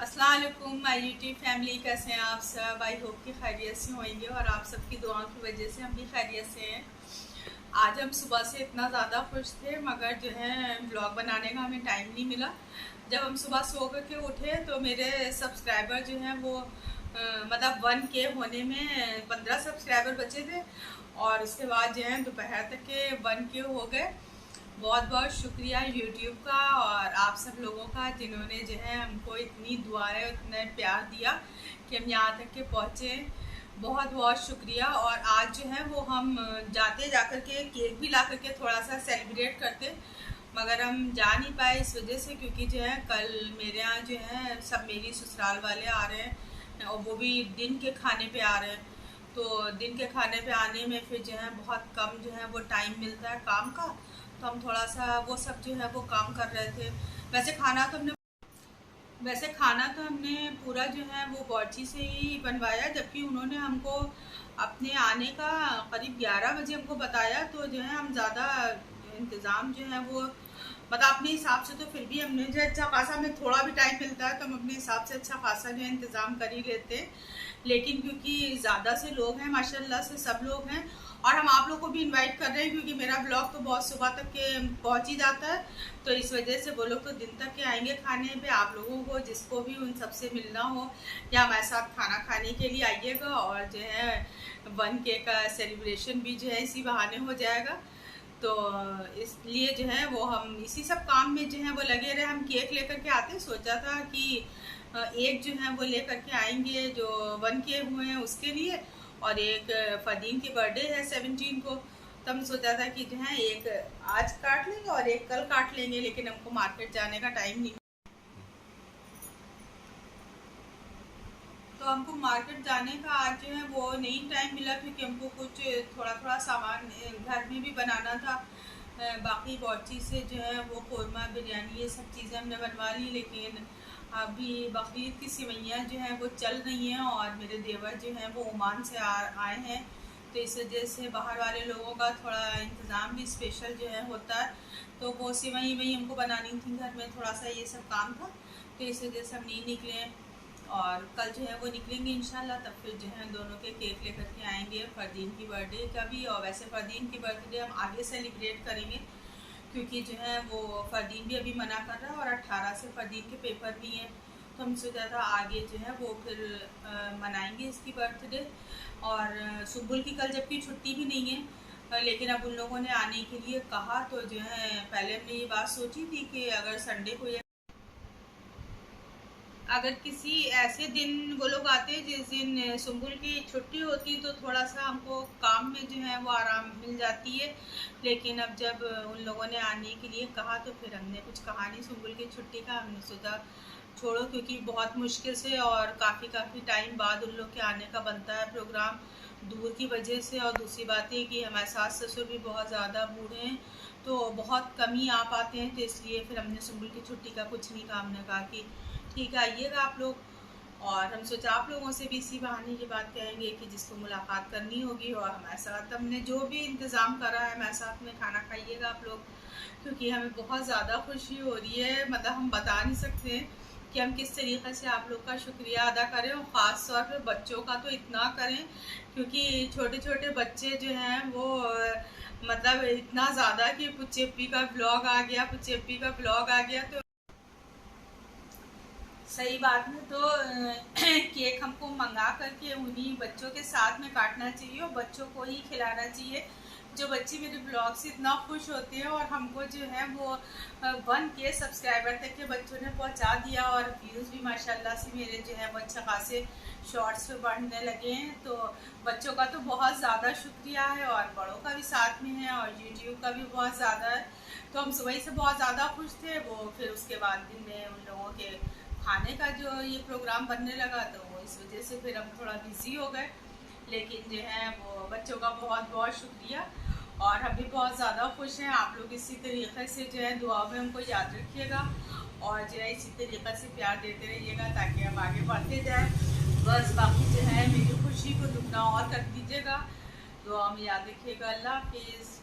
अस्सलाम वालेकुम my YouTube family, कैसे हैं आप सब। आई होप कि खैरियत से होंगे और आप सबकी दुआओं की वजह से हम भी खैरियत से हैं। आज हम सुबह से इतना ज़्यादा खुश थे मगर जो है ब्लॉग बनाने का हमें टाइम नहीं मिला। जब हम सुबह सो के उठे तो मेरे सब्सक्राइबर जो हैं वो मतलब 1K होने में 15 सब्सक्राइबर बचे थे और उसके बाद जो है दोपहर तक के 1K हो गए। बहुत बहुत शुक्रिया यूट्यूब का और आप सब लोगों का जिन्होंने जो है हमको इतनी दुआएं इतना प्यार दिया कि हम यहाँ तक के पहुँचे। बहुत बहुत शुक्रिया। और आज जो है वो हम जाकर के केक भी ला करके थोड़ा सा सेलिब्रेट करते मगर हम जा नहीं पाए इस वजह से क्योंकि जो है कल मेरे यहाँ जो है सब मेरी ससुराल वाले आ रहे हैं और वो भी दिन के खाने पे आ रहे हैं। तो दिन के खाने पे आने में फिर जो है बहुत कम जो है वो टाइम मिलता है काम का, तो हम थोड़ा सा वो सब जो है वो काम कर रहे थे। वैसे खाना तो हमने पूरा जो है वो बावर्ची से ही बनवाया, जबकि उन्होंने हमको अपने आने का करीब 11 बजे हमको बताया। तो जो है हम ज़्यादा इंतज़ाम जो है वो मतलब अपने हिसाब से तो फिर भी हमने जो अच्छा खासा, हमें थोड़ा भी टाइम मिलता है तो हम अपने हिसाब से अच्छा खासा जो है इंतज़ाम कर ही लेते हैं। लेकिन क्योंकि ज़्यादा से लोग हैं, माशाल्लाह से सब लोग हैं और हम आप लोग को भी इनवाइट कर रहे हैं क्योंकि मेरा ब्लॉग तो बहुत सुबह तक के पहुंच ही जाता है। तो इस वजह से वो लोग तो दिन तक के आएंगे खाने पे। आप लोगों को जिसको भी उन सबसे मिलना हो या हमारे साथ खाना खाने के लिए आइएगा और जो है 1K का सेलिब्रेशन भी जो है इसी बहाने हो जाएगा। तो इसलिए जो है वो हम इसी सब काम में जो है वो लगे रहे। हम केक लेकर के आते, सोचा था कि एक जो है वो लेकर के आएंगे जो 1K हुए हैं उसके लिए, और एक फदीन की बर्थडे है 17 को। तो हमने सोचा था कि जो है एक आज काट लेंगे और एक कल काट लेंगे, लेकिन हमको मार्केट जाने का टाइम नहीं, तो हमको मार्केट जाने का आज जो है वो नहीं टाइम मिला क्योंकि हमको कुछ थोड़ा सामान घर में भी बनाना था। बाकी बहुत चीज़ से जो है वो कौरमा बिरयानी ये सब चीज़ें हमने बनवा ली, लेकिन अभी बकरीद की सिवैयाँ जो हैं वो चल रही हैं और मेरे देवर जो हैं वो ओमान से आए हैं। तो इस वजह से बाहर वाले लोगों का थोड़ा इंतज़ाम भी स्पेशल जो है होता है। तो वो सिवई वही हमको बनानी थी, घर में थोड़ा सा ये सब काम था, तो इस वजह से हम नहीं निकले। और कल जो है वो निकलेंगे इंशाल्लाह, तब फिर जो है दोनों के केक लेकर के आएंगे, फ़रदीन की बर्थडे का भी। और वैसे फ़रदीन की बर्थडे हम आगे सेलिब्रेट करेंगे क्योंकि जो है वो फ़रदीन भी अभी मना कर रहा है और 18 से फ़रदीन के पेपर भी हैं। तो हम सोचा था आगे जो है वो फिर मनाएंगे इसकी बर्थडे। और सुबुल की कल जबकि छुट्टी भी नहीं है, लेकिन अब उन लोगों ने आने के लिए कहा। तो जो है पहले हमने ये बात सोची थी कि अगर संडे को अगर किसी ऐसे दिन वो लोग आते हैं जिस दिन सुम्बुल की छुट्टी होती तो थोड़ा सा हमको काम में जो है वो आराम मिल जाती है। लेकिन अब जब उन लोगों ने आने के लिए कहा तो फिर हमने कुछ कहा नहीं सुम्बुल की छुट्टी का। हमने सोचा छोड़ो, क्योंकि बहुत मुश्किल से और काफ़ी टाइम बाद उन लोग के आने का बनता है प्रोग्राम, दूर की वजह से। और दूसरी बात है कि हमारे सास ससुर भी बहुत ज़्यादा बूढ़े हैं तो बहुत कम ही आ पाते हैं। तो इसलिए फिर हमने सुम्बुल की छुट्टी का कुछ नहीं कहा। हमने कहा कि ठीक है आइएगा आप लोग, और हम सोचा आप लोगों से भी इसी बहाने ये बात कहेंगे कि जिसको मुलाकात करनी होगी और हमारे साथ हमने जो भी इंतज़ाम करा है हमारे साथ में खाना खाइएगा आप लोग, क्योंकि हमें बहुत ज़्यादा खुशी हो रही है। मतलब हम बता नहीं सकते कि हम किस तरीके से आप लोग का शुक्रिया अदा करें, और ख़ास तौर पर बच्चों का तो इतना करें क्योंकि छोटे छोटे बच्चे जो हैं वो मतलब इतना ज़्यादा कि पुच्चेप्पी का ब्लॉग आ गया, पुच्चेप्पी का ब्लॉग आ गया। तो सही बात में तो केक हमको मंगा करके उन्हीं बच्चों के साथ में काटना चाहिए और बच्चों को ही खिलाना चाहिए। जो बच्चे मेरे ब्लॉग से इतना खुश होते हैं और हमको जो है वो 1K सब्सक्राइबर तक के बच्चों ने पहुंचा दिया और व्यूज़ भी माशाल्लाह से मेरे जो है वो अच्छा खासे शॉर्ट्स पे बढ़ने लगे हैं। तो बच्चों का तो बहुत ज़्यादा शुक्रिया है और बड़ों का भी साथ में है और यूट्यूब का भी बहुत ज़्यादा है। तो हम सुबह से बहुत ज़्यादा खुश थे। वो फिर उसके बाद दिन में उन लोगों के खाने का जो ये प्रोग्राम बनने लगा तो इस वजह से फिर हम थोड़ा बिजी हो गए। लेकिन जो है वो बच्चों का बहुत बहुत शुक्रिया और हम भी बहुत ज़्यादा खुश हैं। आप लोग इसी तरीके से जो है दुआ में हमको याद रखिएगा और जो है इसी तरीके से प्यार देते रहिएगा ताकि हम आगे बढ़ते जाएं। बस बाकी जो है मेरी खुशी को दुगना और कर दीजिएगा। दुआ में याद रखिएगा। अल्लाह हाफिज़।